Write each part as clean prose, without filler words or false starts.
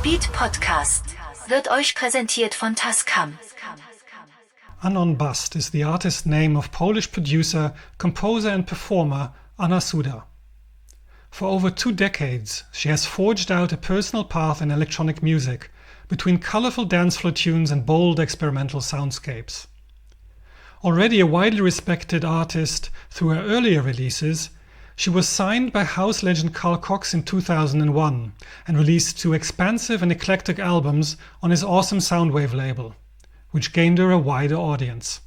Beat Podcast wird euch präsentiert von Tascam. An On Bast is the artist name of Polish producer, composer and performer Anna Suda. For over 2 decades, she has forged out a personal path in electronic music, between colorful dance floor tunes and bold experimental soundscapes. Already a widely respected artist through her earlier releases, she was signed by house legend Carl Cox in 2001 and released 2 expansive and eclectic albums on his awesome Soundwave label, which gained her a wider audience.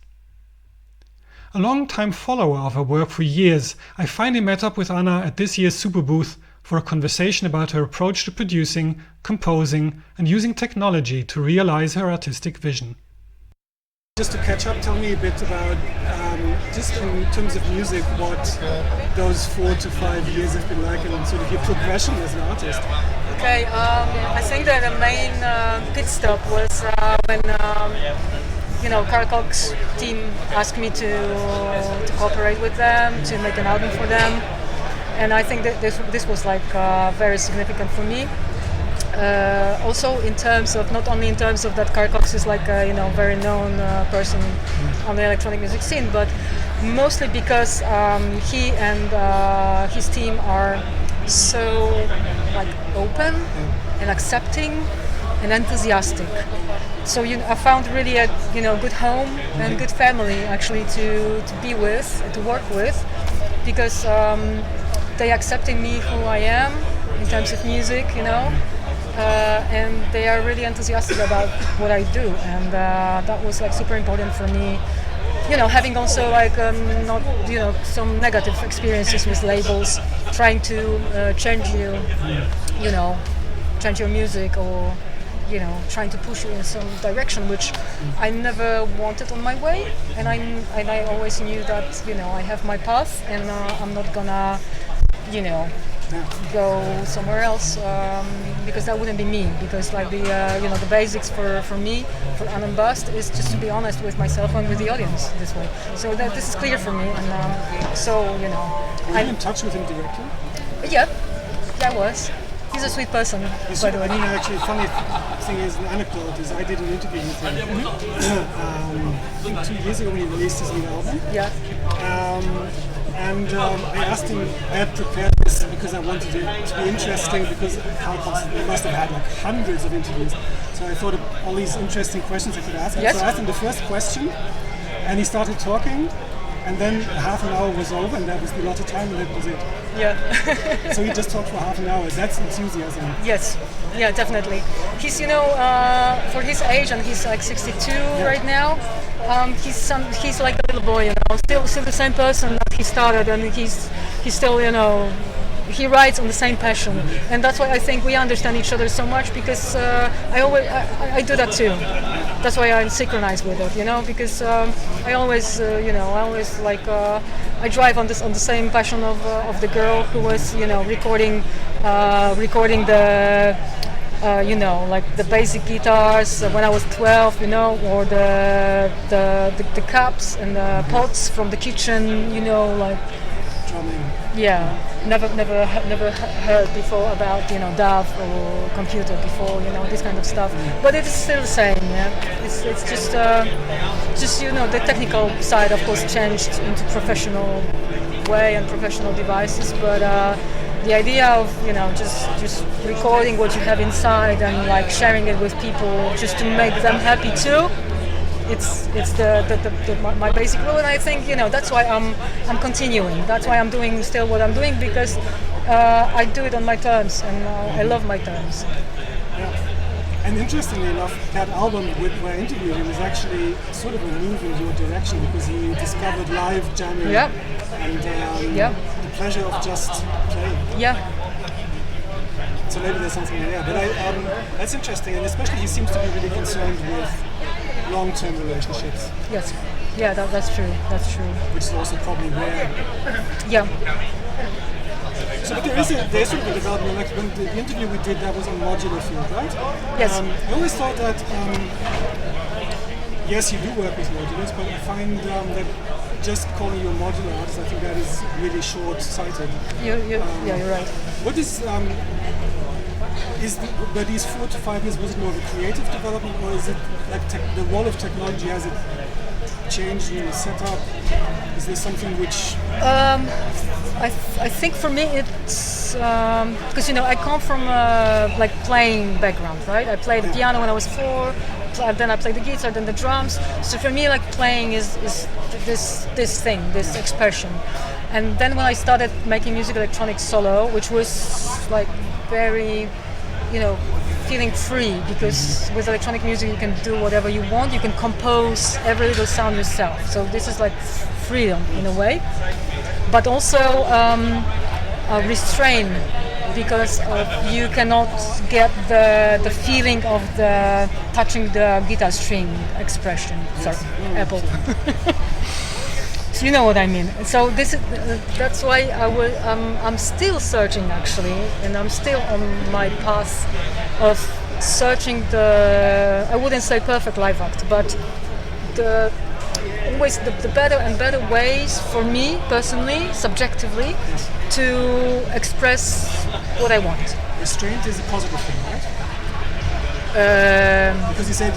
A long-time follower of her work for years, I finally met up with Anna at this year's Superbooth for a conversation about her approach to producing, composing and using technology to realize her artistic vision. Just to catch up, tell me a bit about, just in terms of music, what those 4 to 5 years have been like and sort of your progression as an artist. Okay, I think that the main pit stop was when Carl Cox team asked me to cooperate with them, to make an album for them, and I think that this was like very significant for me. Also in terms of, not only in terms of that Carl Cox is like a very known person on the electronic music scene, but mostly because he and his team are so like open and accepting and enthusiastic. So I found really a good home and good family actually to be with, to work with, because they accepted me who I am in terms of music, and they are really enthusiastic about what I do, and that was like super important for me. Having also like not some negative experiences with labels trying to change your music, or trying to push you in some direction, which I never wanted on my way, and I always knew that I have my path, and I'm not gonna go somewhere else, because that wouldn't be me. Because like the basics for me, for An On Bast, is just to be honest with myself and with the audience this way. So that this is clear for me, and Are you in touch with him directly? Yeah, I was. He's a sweet person, by the way. Actually, funny thing is, an anecdote is, I did an interview with him I think 2 years ago when he released his new album. Yeah. And I asked him, I had prepared this because I wanted it to be interesting, because Carl Cox must have had like hundreds of interviews. So I thought of all these interesting questions I could ask him. Yes. So I asked him the first question, and he started talking, and then half an hour was over, and that was the allotted time, and that was it. Yeah. So he just talked for half an hour. That's enthusiasm. Yes. Yeah, definitely. He's, for his age, and he's like 62 right now. He's like a little boy, still the same person that he started, and he's still, he rides on the same passion, and that's why I think we understand each other so much, because I do that too. That's why I'm synchronized with it, because I always I drive on the same passion of the girl who was recording the like the basic guitars when I was 12, or the cups and the pots from the kitchen, like Drumming. Yeah, never heard before about DAW or computer before, this kind of stuff. But it's still the same. Yeah, it's just the technical side, of course, changed into professional way and professional devices. But the idea of just recording what you have inside and like sharing it with people just to make them happy too. It's my basic rule, and I think that's why I'm continuing. That's why I'm doing still what I'm doing, because I do it on my terms, and I love my terms. Yeah. And interestingly enough, that album where I interviewed him is actually sort of a move in your direction, because he discovered live jamming. Yeah. And the pleasure of just playing. Yeah. So maybe there's something there. But that's interesting, and especially he seems to be really concerned with long-term relationships. Yes. Yeah, that's true. That's true. Which is also probably rare. Yeah. So, but there's sort of a development. Like when the interview we did, that was on modular field, right? Yes. I always thought that yes, you do work with modulars, but I find that just calling you a modular artist, I think that is really short-sighted. Yeah, you're right. What is by these 4 to 5 years, was it more of a creative development, or is it like the role of technology, has it changed in the setup? Is there something which... I think for me it's because I come from like playing background, right? I played the piano when I was 4, then I played the guitar, then the drums. So for me, like playing is this thing, this expression. And then when I started making music electronic solo, which was like very, feeling free, because with electronic music you can do whatever you want, you can compose every little sound yourself. So this is like freedom in a way, but also restraint, because you cannot get the feeling of the touching the guitar string expression. Sorry, Apple. So you know what I mean. So this is that's why I'm still searching actually, and I'm still on my path of searching I wouldn't say perfect live act, but always the better and better ways for me personally, subjectively, to express what I want. Restraint is a positive thing, right? Because you said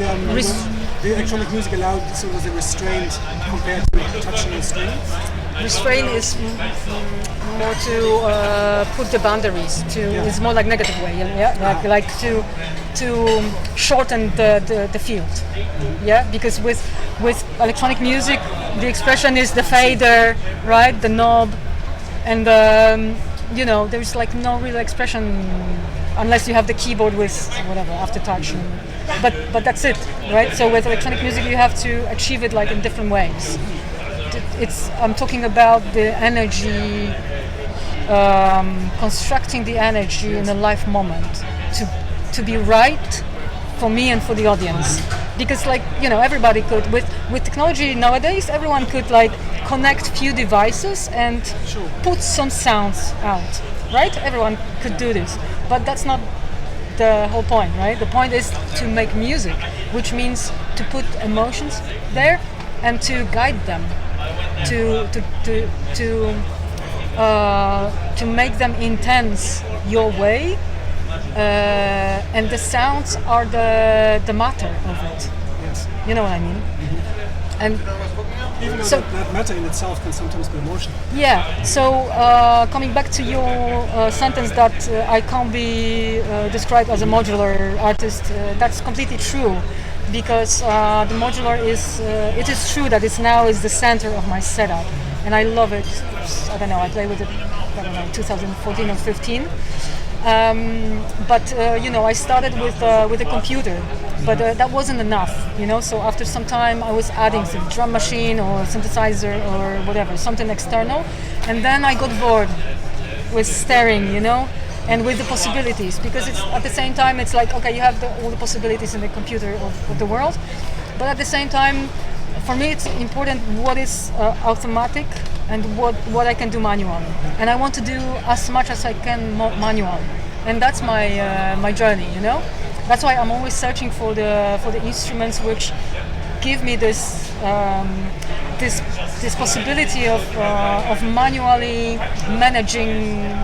the electronic music allowed sort of the restraint compared to touching the strings. Restraint is more to put the boundaries. It's more like negative way, like to shorten the field. Yeah, because with electronic music, the expression is the fader, right? The knob, and there's like no real expression unless you have the keyboard with whatever aftertouch. But that's it, right? So with electronic music, you have to achieve it like in different ways. I'm talking about the energy, constructing the energy in a live moment to be right for me and for the audience. Because everybody could, with technology nowadays, everyone could like connect few devices and put some sounds out, right? Everyone could do this, but that's not the whole point, right? The point is to make music, which means to put emotions there and to guide them, to make them intense your way, and the sounds are the matter of it. Yes. You know what I mean? Mm-hmm. And even though that matter in itself can sometimes be emotional. Yeah. So coming back to your sentence that I can't be described as a modular artist, that's completely true. Because the modular it is true that it's now is the center of my setup, and I love it. I don't know, I play with it, 2014 or 15. But I started with a computer, but that wasn't enough, So after some time, I was adding some drum machine or synthesizer or whatever, something external, and then I got bored with staring, and with the possibilities, because it's at the same time it's like, okay, you have all the possibilities in the computer of the world, but at the same time, for me it's important what is automatic and what I can do manually, and I want to do as much as I can manually, and that's my journey. That's why I'm always searching for the instruments which give me this possibility of manually managing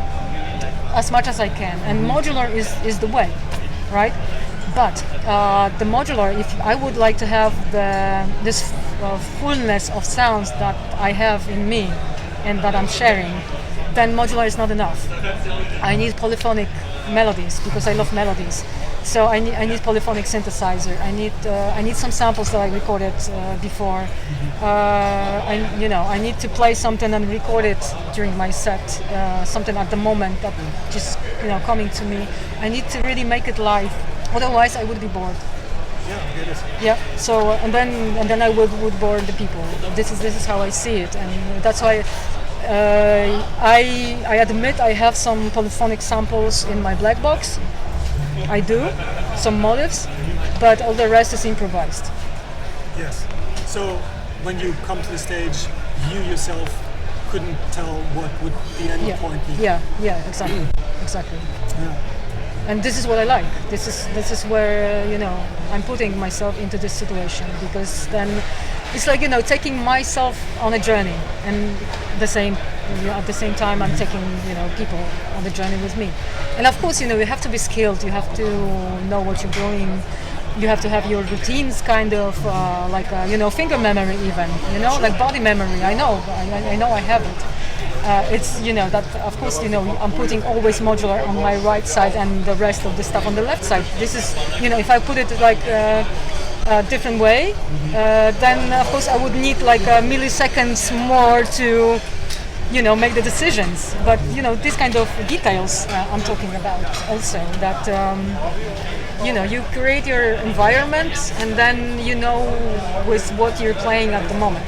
as much as I can, and modular is the way, right? But the modular, if I would like to have this fullness of sounds that I have in me and that I'm sharing, then modular is not enough. I need polyphonic melodies because I love melodies. So I need polyphonic synthesizer. I need some samples that I recorded before. I need to play something and record it during my set. Something at the moment that just coming to me. I need to really make it live. Otherwise, I would be bored. Yeah, it is. Yeah. So and then I would bore the people. This is how I see it, and that's why. I admit I have some polyphonic samples in my black box. I do, some motifs, but all the rest is improvised. Yes. So when you come to the stage, you yourself couldn't tell what would the end point be. Yeah, exactly. Yeah. And this is what I like. This is where I'm putting myself into this situation, because then it's like, taking myself on a journey, and at the same time I'm taking, people on the journey with me. And of course, you have to be skilled, you have to know what you're doing, you have to have your routines kind of finger memory even, like body memory. I know I have it. It's, that of course, I'm putting always modular on my right side and the rest of the stuff on the left side. This is, if I put it like a different way, then of course I would need like milliseconds more to, make the decisions. But, these kind of details I'm talking about also, that, you create your environment and then with what you're playing at the moment.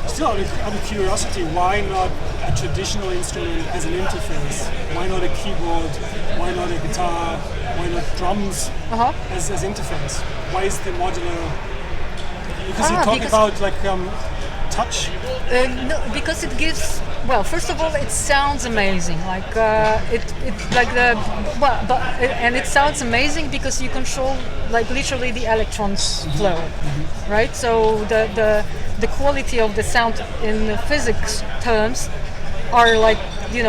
Still, out of curiosity, why not a traditional instrument as an interface? Why not a keyboard? Why not a guitar? Why not drums as interface? Why is the modular? Because you're talking about like touch. No, because it gives. Well, first of all, it sounds amazing. Like and it sounds amazing because you control like literally the electrons flow, right? So the quality of the sound in physics terms are like the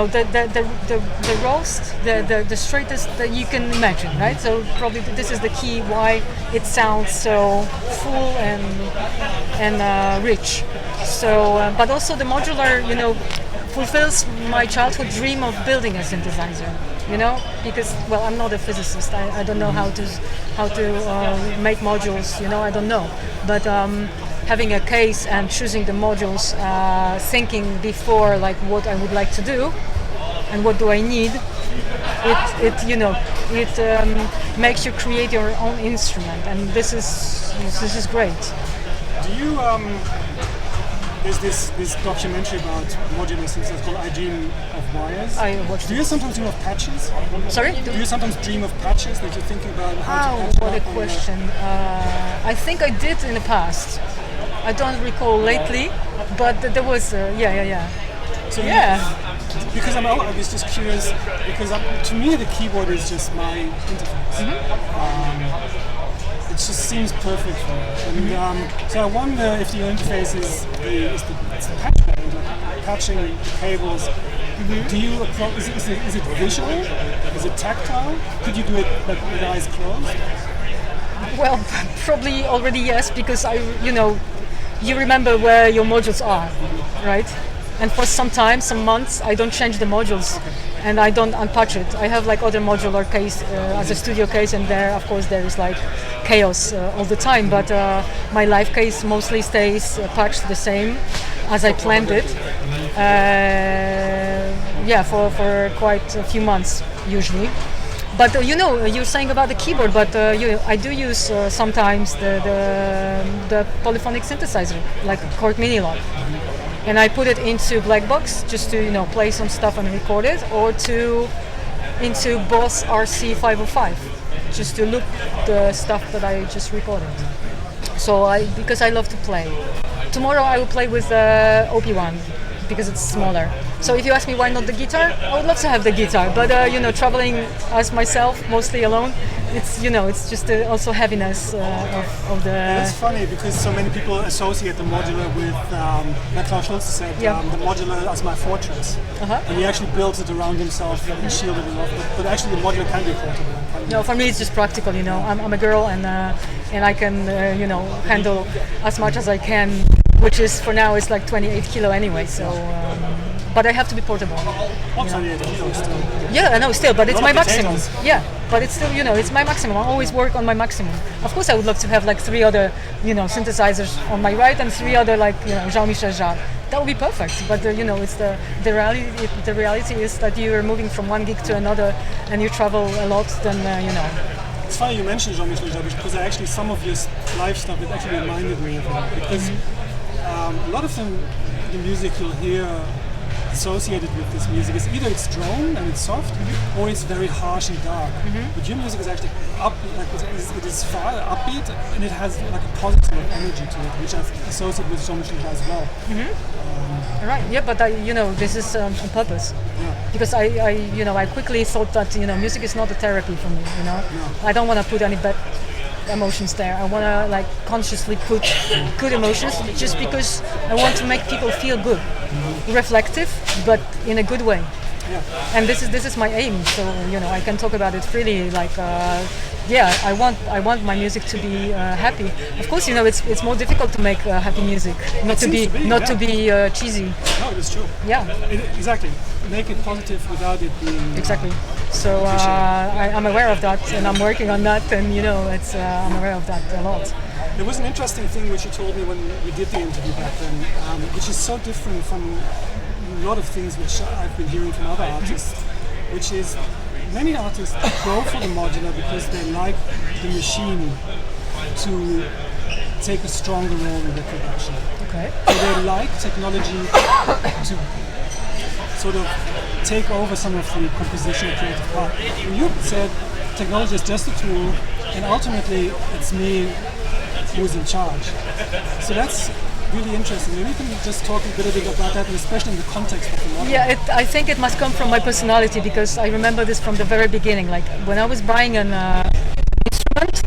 rawest, the straightest that you can imagine, right? So probably this is the key why it sounds so full and rich. So, but also the modular, fulfills my childhood dream of building a synthesizer. Because I'm not a physicist. I don't know how to make modules. I don't know, but. Having a case and choosing the modules, thinking before like what I would like to do and what do I need, it makes you create your own instrument, and this is great. Do you there's this documentary about modular synthesizers called I Dream of Wires. I watched. Do you sometimes dream of patches? Sorry? Do you sometimes dream of patches that you're thinking about how to patch what a question. I think I did in the past. I don't recall lately, but there was, yeah. So yeah. Because I was just curious, because to me the keyboard is just my interface. It just seems perfect for me. And so I wonder if your interface is the patch band, like patching the cables. Do you is it visual? Is it tactile? Could you do it like with eyes closed? Well, probably already yes, because you remember where your modules are, right? And for some months, I don't change the modules, and I don't unpatch it. I have like other modular case as a studio case, and there, of course, there is like chaos all the time. But my live case mostly stays patched the same as I planned it. For quite a few months usually. But you're saying about the keyboard, but I do use sometimes the polyphonic synthesizer, like Korg Minilog, and I put it into black box just to play some stuff and record it, or into Boss RC505 just to loop the stuff that I just recorded. So because I love to play. Tomorrow I will play with OP1 because it's smaller. So if you ask me why not the guitar, I would love to have the guitar, but traveling as myself, mostly alone, it's just also heaviness of the. That's funny because so many people associate the modular with, like Klaus Schulze said, the modular as my fortress, and he actually builds it around himself and shielded it off. But actually, the modular can be portable. No, for me it's just practical. I'm a girl and I can handle as much as I can, which is for now it's like 28 kilo anyway. So. But I have to be portable. 28 kilos still. Yeah, I know still, but it's my maximum. Yeah, but it's still, it's my maximum. I always work on my maximum. Of course, I would love to have like 3 other, synthesizers on my right and 3 other like, Jean-Michel Jarre. That would be perfect. But it's the reality. The reality is that you are moving from one gig to another, and you travel a lot. Then It's funny you mentioned Jean-Michel Jarre because actually some of your live stuff it actually reminded me of him because a lot of the music you'll hear associated with this music is either it's drone and it's soft, or it's very harsh and dark. But your music is actually upbeat, like it is far upbeat, and it has like a positive energy to it, which I've associated with Jean-Michel Jarre as well. Right. Yeah, but this is on purpose. Yeah. Because I quickly thought that music is not a therapy for me. I don't want to put any emotions there. I want to like consciously put good emotions, just because I want to make people feel good, reflective, but in a good way. Yeah. And this is my aim. So I can talk about it freely. Like, I want my music to be happy. Of course, it's more difficult to make happy music, not to be cheesy. No, it's true. Yeah. Exactly. Make it positive without it being. Exactly. So I'm aware of that, and I'm working on that, and I'm aware of that a lot. There was an interesting thing which you told me when we did the interview back then, which is so different from a lot of things which I've been hearing from other artists, which is many artists go for the modular because they like the machine to take a stronger role in their production. Okay. So they like technology to sort of take over some of the composition and creative part. And you said technology is just a tool, and ultimately it's me who's in charge. So that's really interesting. Maybe you can just talk a bit about that, and especially in the context of the model. Yeah, I think it must come from my personality, because I remember this from the very beginning. Like when I was buying an instrument,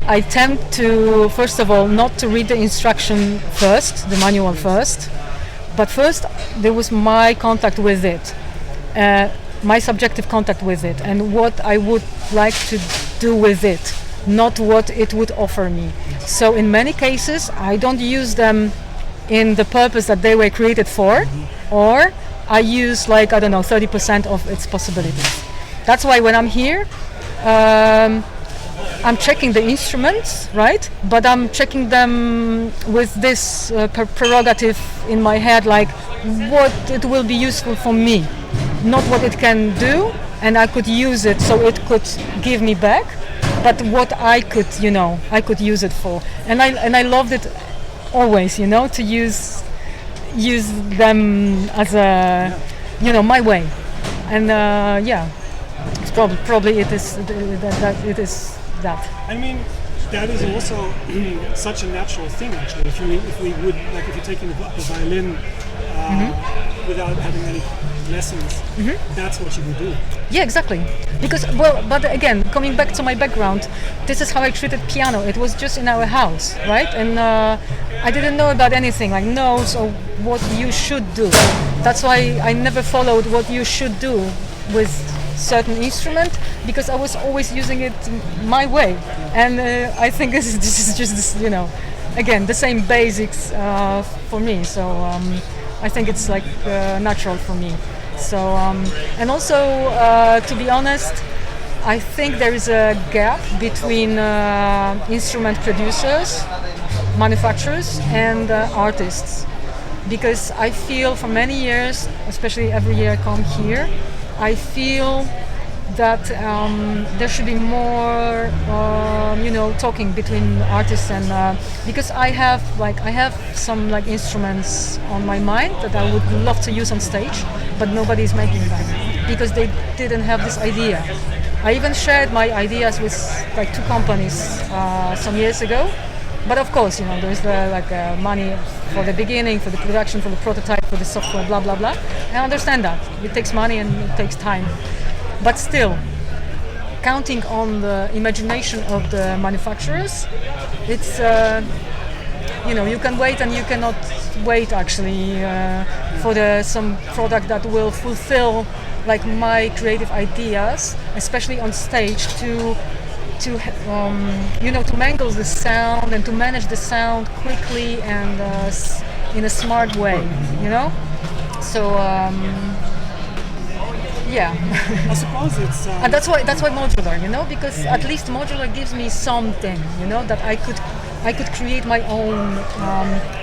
I tend to, first of all, not to read the instruction first, the manual first, but first there was my contact with it, my subjective contact with it, and what I would like to do with it, not what it would offer me. So in many cases I don't use them in the purpose that they were created for, or I use 30% of its possibilities. That's why when I'm here, I'm checking the instruments, right? But I'm checking them with this prerogative in my head, like what it will be useful for me, not what it can do, and I could use it so it could give me back, but what I could use it for. And I loved it always, to use them as a, my way. And it's probably it is that. I mean, that is also such a natural thing, actually. If we would, like, if you're taking the violin without having any lessons, that's what you would do. Yeah, exactly. Because, but again, coming back to my background, this is how I treated piano. It was just in our house, right? And I didn't know about anything, like notes or what you should do. That's why I never followed what you should do with certain instrument, because I was always using it my way. And I think this is just, again, the same basics for me. So I think it's like natural for me. So and also, to be honest, I think there is a gap between instrument producers, manufacturers, and artists, because I feel for many years, especially every year I come here, I feel that there should be more, talking between artists and because I have some instruments on my mind that I would love to use on stage, but nobody is making them because they didn't have this idea. I even shared my ideas with 2 companies some years ago, but of course, there's the money for the beginning, for the production, for the prototype, for the software, blah blah blah. I understand that it takes money and it takes time. But still, counting on the imagination of the manufacturers, it's, you can wait and you cannot wait actually for some product that will fulfill my creative ideas, especially on stage, to mangle the sound and to manage the sound quickly and in a smart way, So. Yeah, I suppose it's. And that's why modular, because at least modular gives me something, that I could create my own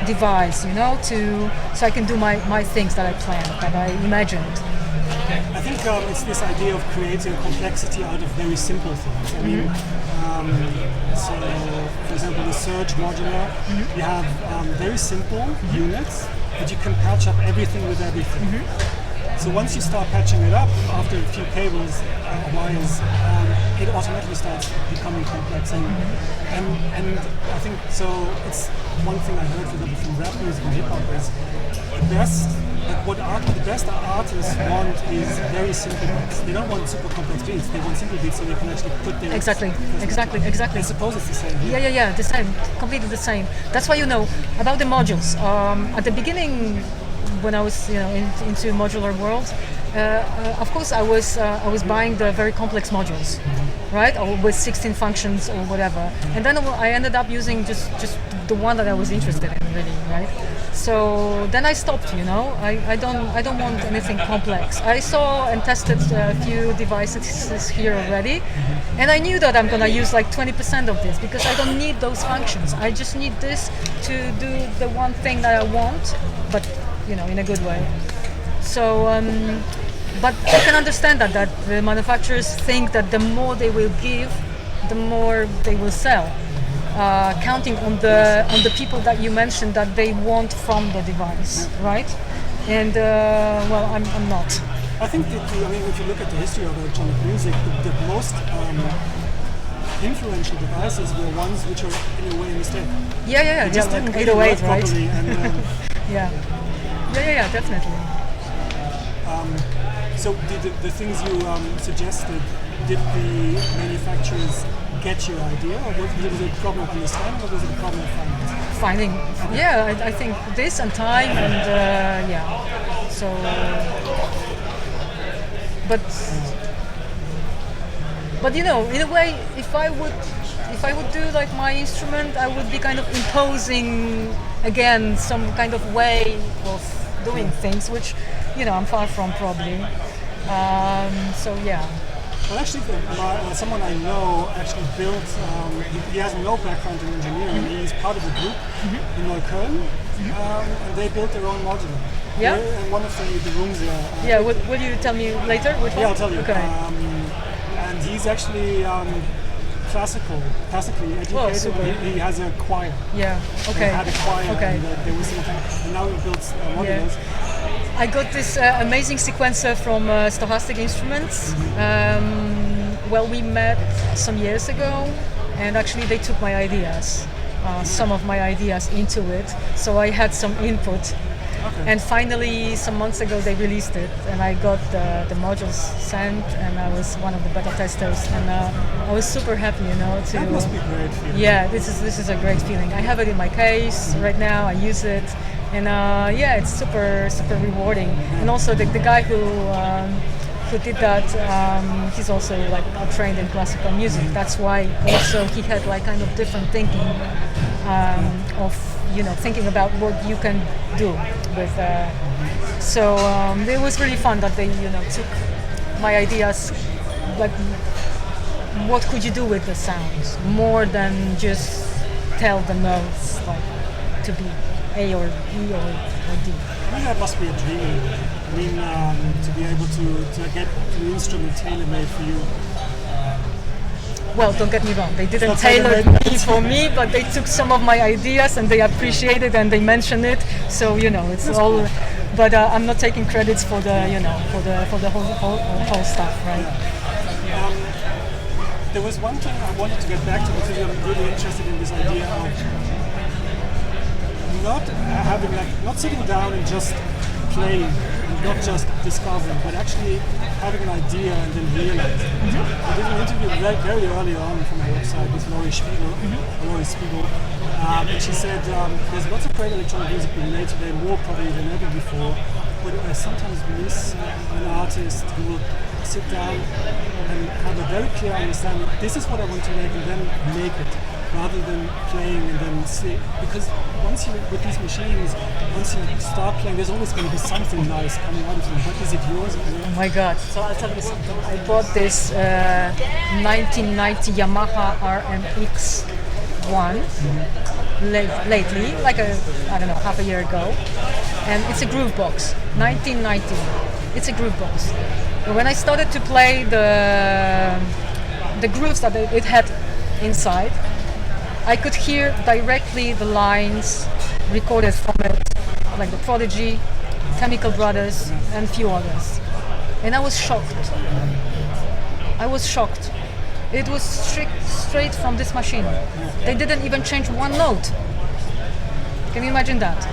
device, so I can do my things that I planned, that I imagined. I think it's this idea of creating complexity out of very simple things. I mean, so for example, the Surge modular, you have very simple units, but you can patch up everything with everything. So once you start patching it up after a few cables, wires, it automatically starts becoming complex. And I think so. It's one thing I heard, for example, from rap music and hip hop is the best artists want is very simple beats. They don't want super complex beats. They want simple beats so they can actually put their Exactly. I suppose it's the same. Yeah, the same, completely the same. That's why, about the modules. At the beginning, when I was, into modular world, of course I was buying the very complex modules, right? Or with 16 functions or whatever. And then I ended up using just the one that I was interested in, really, right? So then I stopped, I don't want anything complex. I saw and tested a few devices here already, and I knew that I'm gonna use like 20% of this because I don't need those functions. I just need this to do the one thing that I want, but in a good way. So, but I can understand that the manufacturers think that the more they will give, the more they will sell. Counting on the people that you mentioned that they want from the device, right? And I'm not. I think if you look at the history of electronic music, the most influential devices were ones which are in a way a mistake. Yeah. They just like didn't 808, work right? properly, and Yeah, definitely. So the things you suggested, did the manufacturers get your idea, or was it a problem of understanding, or was it a problem of finding? I think this and time and so but in a way, if I would do like my instrument, I would be kind of imposing again some kind of way of doing things, which I'm far from probably. Well, actually, someone I know actually built. He has no background in engineering. He's part of a group in Neukölln, and they built their own modular. Yeah. In one of the rooms there. Will you tell me later? Which one? Yeah, I'll tell you. Okay. And he's actually classically educated. Oh, super. He has a choir. Yeah. Okay. He had a choir. Okay. And there was something. And now he builds modulars. I got this amazing sequencer from Stochastic Instruments. We met some years ago, and actually they took my ideas, some of my ideas into it, so I had some input. Okay. And finally, some months ago, they released it, and I got the modules sent, and I was one of the beta testers, and I was super happy, That must be great feeling. Yeah, this is a great feeling. I have it in my case right now. I use it. And it's super rewarding. And also the guy who did that, he's also like trained in classical music. That's why also he had like kind of different thinking of thinking about what you can do with. So it was really fun that they took my ideas, like what could you do with the sounds more than just tell the notes like to be A or E or D. I mean, that must be a dream. I mean, to be able to get an instrument tailor-made for you. Well, don't get me wrong. They didn't tailor me for me, but they took some of my ideas and they appreciated and they mentioned it. So it's That's all. Cool. But I'm not taking credits for the for the whole stuff, right? There was one thing I wanted to get back to because I'm really interested in this idea of not sitting down and just playing, and not just discovering, but actually having an idea and then realizing. I did an interview very early on from my website with Laurie Spiegel, and she said there's lots of great electronic music being made today, more probably than ever before, but I sometimes miss an artist who will sit down and have a very clear understanding, this is what I want to make, and then make it, rather than playing and then see. Because once you, with these machines, once you start playing, there's always going to be something nice coming out of them. But is it yours? Oh my God. So I'll tell you something. I bought this 1990 Yamaha RMX one lately, like half a year ago. And it's a groove box, 1990. It's a groove box. But when I started to play the grooves that it had inside, I could hear directly the lines recorded from it, like the Prodigy, Chemical Brothers, and a few others. And I was shocked. It was straight from this machine. They didn't even change one note. Can you imagine that?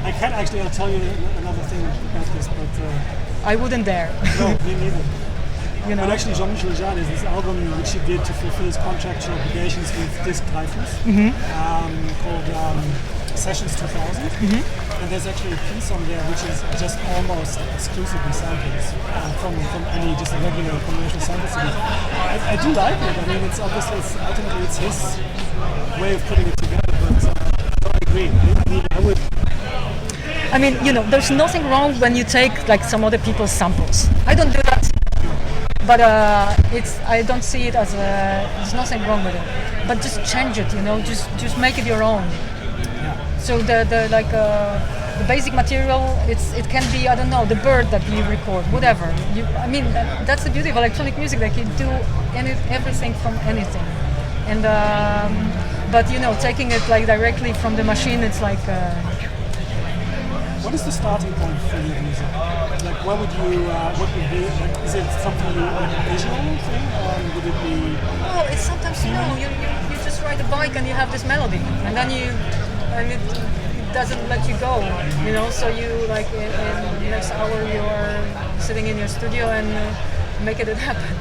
I can actually, I'll tell you another thing about this, but I wouldn't dare. no, me neither. You know? But actually, Jean-Michel Jarre has this album which he did to fulfill his contractual obligations with Disc Dreyfus, called Sessions 2000. And there's actually a piece on there which is just almost exclusively samples from any just a regular commercial sample CD. I do like it. I mean, it's obviously ultimately it's his way of putting it together, but I agree. I mean, you know, there's nothing wrong when you take like some other people's samples. I don't do that, but I don't see it as there's nothing wrong with it. But just change it, you know, just make it your own. So the basic material, it can be, I don't know, the bird that you record, whatever. I mean, that's the beauty of electronic music. Like you do everything from anything, and but you know, taking it like directly from the machine, it's like. What is the starting point for your music? Like, what would be? Like, is it something like a visual thing, or would it be? Oh, it's sometimes you just ride a bike and you have this melody, and then it doesn't let you go, you know. So you like in the next hour you're sitting in your studio and make it happen.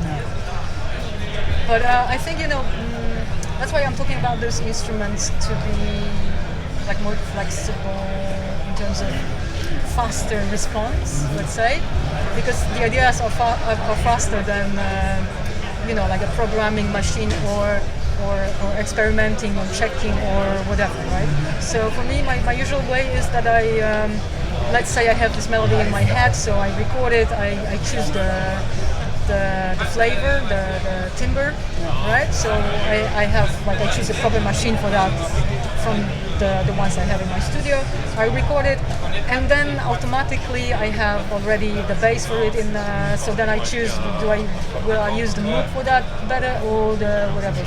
But I think that's why I'm talking about those instruments to be like more flexible in terms of faster response, let's say, because the ideas are faster than like a programming machine or experimenting or checking or whatever, right? So for me, my usual way is that I, let's say I have this melody in my head, so I record it, I choose the flavor, the timbre, right? So I choose a proper machine for that from the ones I have in my studio. I record it, and then automatically I have already the bass for it so then I choose, will I use the moog for that better, or the whatever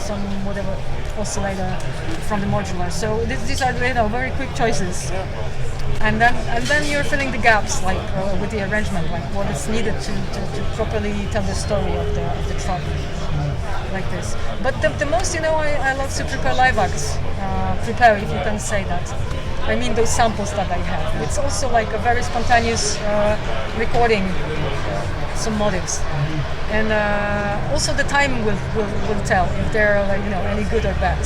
oscillator from the modular. So these are very quick choices. And then you're filling the gaps, like with the arrangement, like what is needed to properly tell the story of the track, like this. But the most, I love to prepare live acts. Prepare, if you can say that. I mean those samples that I have. It's also like a very spontaneous recording, some motives, and also the time will tell if they're any good or bad.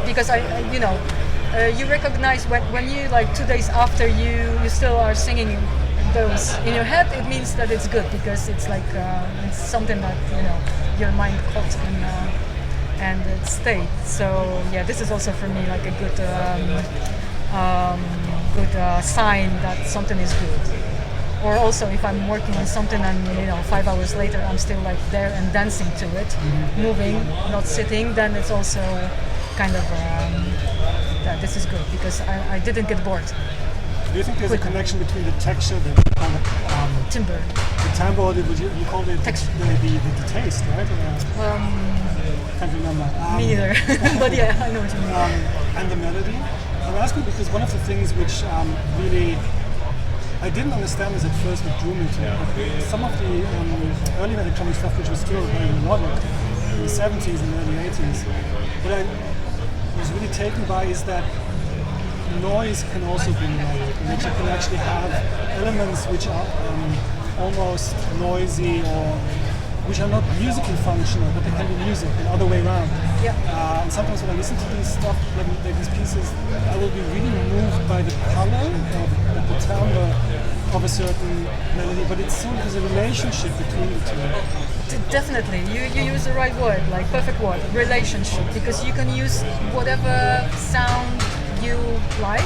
Because you recognize when you 2 days after you still are singing those in your head, it means that it's good, because it's like it's something that your mind caught and it stayed. So yeah, this is also for me like a good sign that something is good. Or also if I'm working on something and 5 hours later I'm still like there and dancing to it, moving, not sitting, then it's also kind of that this is good, because I didn't get bored. Do you think there's a connection between the texture, the kind of timbre, the timbre, or you called it texture, the taste, right? Can't remember. Me neither, but yeah, I know what you mean. And the melody. I'm asking because one of the things which really I didn't understand this at first, what drew me to it. Some of the early electronic stuff, which was still very melodic in the 70s and early 80s, what I was really taken by is that noise can also be melodic, and that you can actually have elements which are almost noisy or which are not musically functional, but they can be music and other way around. Yeah. And sometimes when I listen to these stuff, these pieces, I will be really moved by the color or the timbre of a certain melody, but it's still there's a relationship between the two. Definitely, you use the right word, like perfect word, relationship, because you can use whatever sound you like,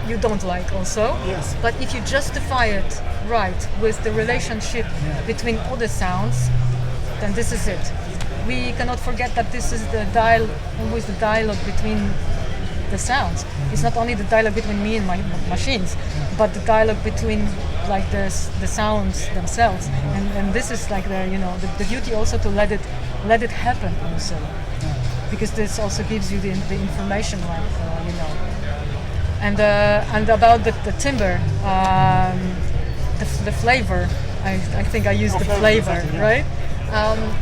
you don't like also. Yes. But if you justify it right with the relationship between other sounds, then this is it. We cannot forget that this is always the dialogue between the sounds. It's not only the dialogue between me and my machines, but the dialogue between like the sounds themselves. And this is like the beauty also to let it happen also, because this also gives you the information, and about the timbre, the flavor. I think I used the flavor, exactly, yeah. right?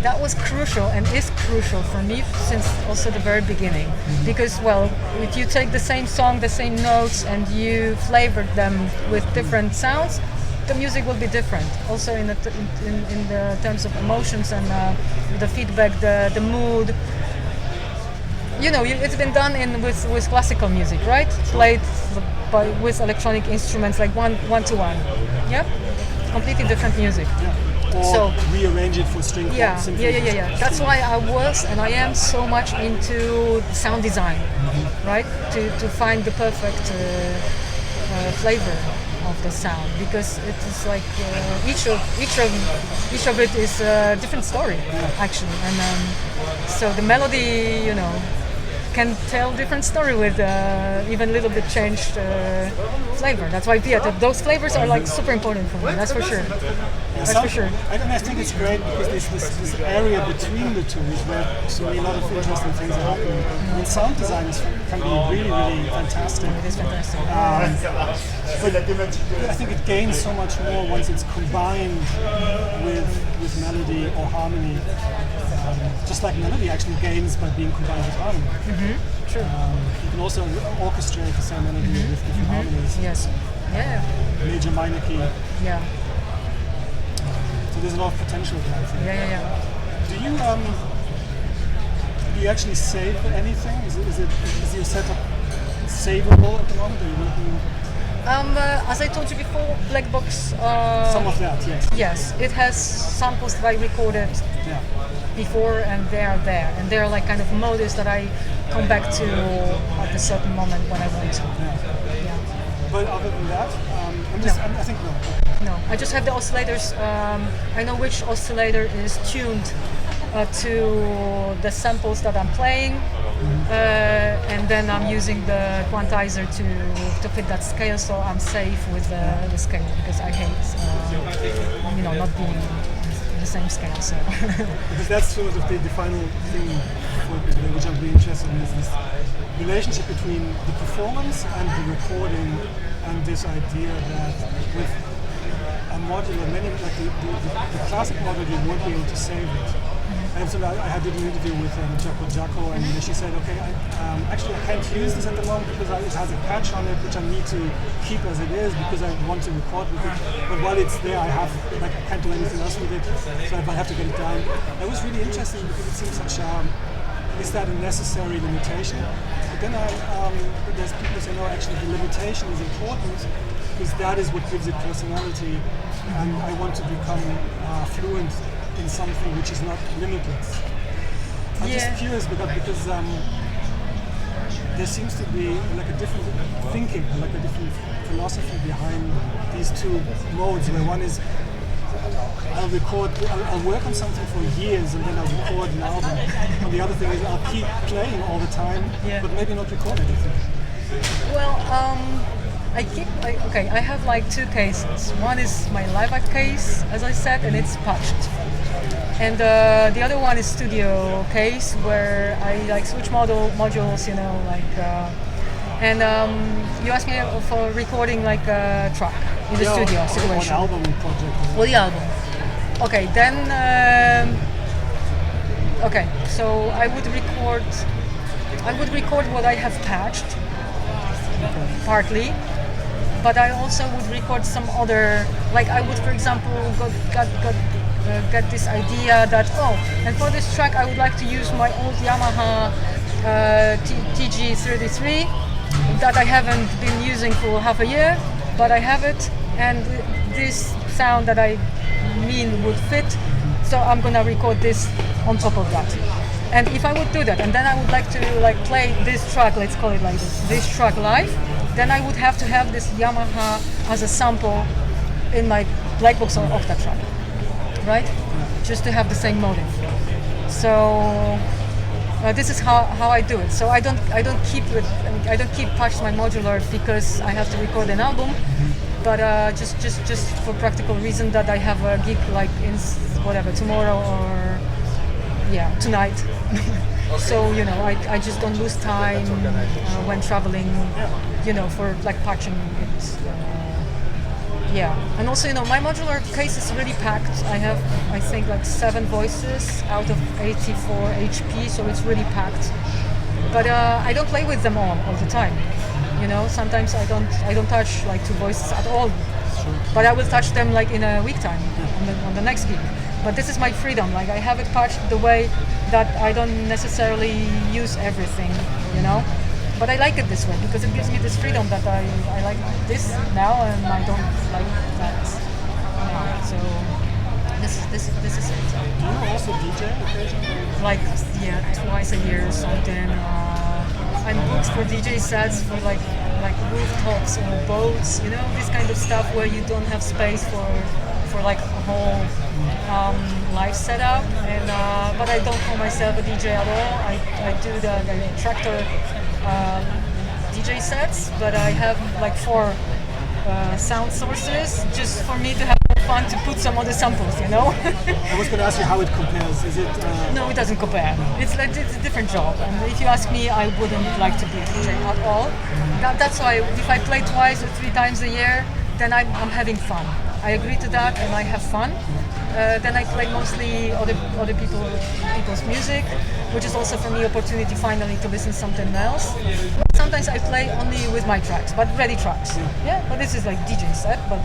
That was crucial and is crucial for me since also the very beginning. Because, well, if you take the same song, the same notes, and you flavored them with different sounds, the music will be different. Also in the terms of emotions and the feedback, the mood. You know, it's been done with classical music, right? Played with electronic instruments, like one to one. Yeah, completely different music. Or So rearrange it for string chords. Yeah. That's why I was and I am so much into sound design, right? To find the perfect flavor of the sound, because it is like each of it is a different story, actually, and so the melody, you know, can tell different story with even a little bit changed flavor. That's why those flavors are like super important for me. That's for sure. That's for sure. I think it's great because this area between the two is where so a lot of interesting things are happening. I mean, sound design can be really, really fantastic. It is fantastic. But I think it gains so much more once it's combined with melody or harmony. Just like melody actually gains by being combined with harmony. True. You can also orchestrate the same melody with different harmonies. Yes. Yeah. Major, minor key. Yeah. So there's a lot of potential there, I think. Yeah. Do you actually save anything? Is your setup savable at the moment? Are you working? As I told you before, Black Box. Some of that, yes. Yes, it has samples that I recorded Yeah. before, and they are there, and they're like kind of modes that I come back to at a certain moment when I want to. Yeah. But other than that, I think no. No, I just have the oscillators. I know which oscillator is tuned to the samples that I'm playing, and then I'm using the quantizer to fit that scale, so I'm safe with the scale, because I hate not being in the same scale. So Because that's sort of the final thing for today, which I'm really interested in, is this relationship between the performance and the recording, and this idea that with a modular, many like the classic model, you won't be able to save it. And so I did an interview with Jacko, and she said, okay, I can't use this at the moment because it has a patch on it, which I need to keep as it is because I want to record with it. But while it's there, I can't do anything else with it, so I have to get it down. It was really interesting because it seems such is that a necessary limitation? But then there's people say, no, actually the limitation is important because that is what gives it personality, and I want to become fluent in something which is not limitless. I'm just curious because there seems to be like a different thinking, like a different philosophy behind these two modes, where one is I'll work on something for years and then I'll record an album. And the other thing is I'll keep playing all the time, but maybe not record anything. well, I have like two cases. One is my live act case, as I said, and it's patched. And the other one is studio case, where I like switch modules, and you asked me for recording like a track in the studio situation. Or an album project. Well, the album. Okay, then. So I would record what I have patched, partly. But I also would record some other, like I would, for example, get this idea that, and for this track I would like to use my old Yamaha TG33 that I haven't been using for half a year, but I have it, and this sound that I mean would fit, so I'm gonna record this on top of that. And if I would do that, and then I would like to play this track, let's call it like this track live, then I would have to have this Yamaha as a sample in my Black Box or Octa track, right? Just to have the same motive. So this is how I do it. So I don't keep patched my modular because I have to record an album, but just for practical reason that I have a gig like in tomorrow or tonight. So I just don't lose time when traveling, for like patching it. Yeah, and also, my modular case is really packed. I have, I think, like 7 voices out of 84 HP, so it's really packed. But I don't play with them all the time. Sometimes I don't touch like 2 voices at all. But I will touch them like in a week time on the next gig. But this is my freedom. Like I have it patched the way that I don't necessarily use everything. But I like it this way because it gives me this freedom that I like this now and I don't like that now. So this is it. Do you also DJ occasionally? Like twice a year or something. I'm booked for DJ sets for like rooftops or boats. This kind of stuff where you don't have space for like a whole live setup. And but I don't call myself a DJ at all. I do the tractor DJ sets, but I have like 4 sound sources just for me to have fun to put some other samples, I was going to ask you how it compares. Is it? No, it doesn't compare. It's a different job, and if you ask me, I wouldn't like to be a DJ at all. That's why if I play 2 or 3 times a year, then I'm having fun. I agree to that, and I have fun. Then I play mostly other people's music, which is also for me opportunity finally to listen to something else. Sometimes I play only with my tracks, but ready tracks. Yeah, but this is like DJ set, but.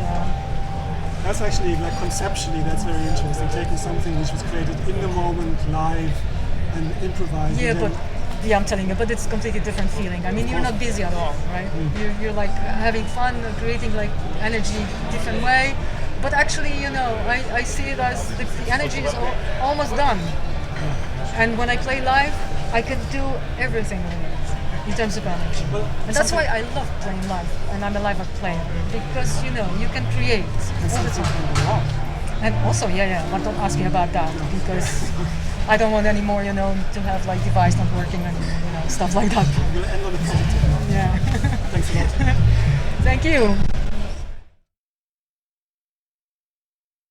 That's actually like conceptually that's very interesting. Taking something which was created in the moment, live, and improvising. Yeah, but I'm telling you, but it's a completely different feeling. I mean, you're not busy at all, right? You're like having fun, creating like energy different way. But actually, I see it as the energy is almost done. And when I play live, I can do everything with it in terms of energy. And that's why I love playing live, and I'm a live player, because you can create all the time. And also, but don't ask me about that, because I don't want any more, to have like device not working and stuff like that. We'll end on a positive. Yeah. Thanks a lot. Thank you.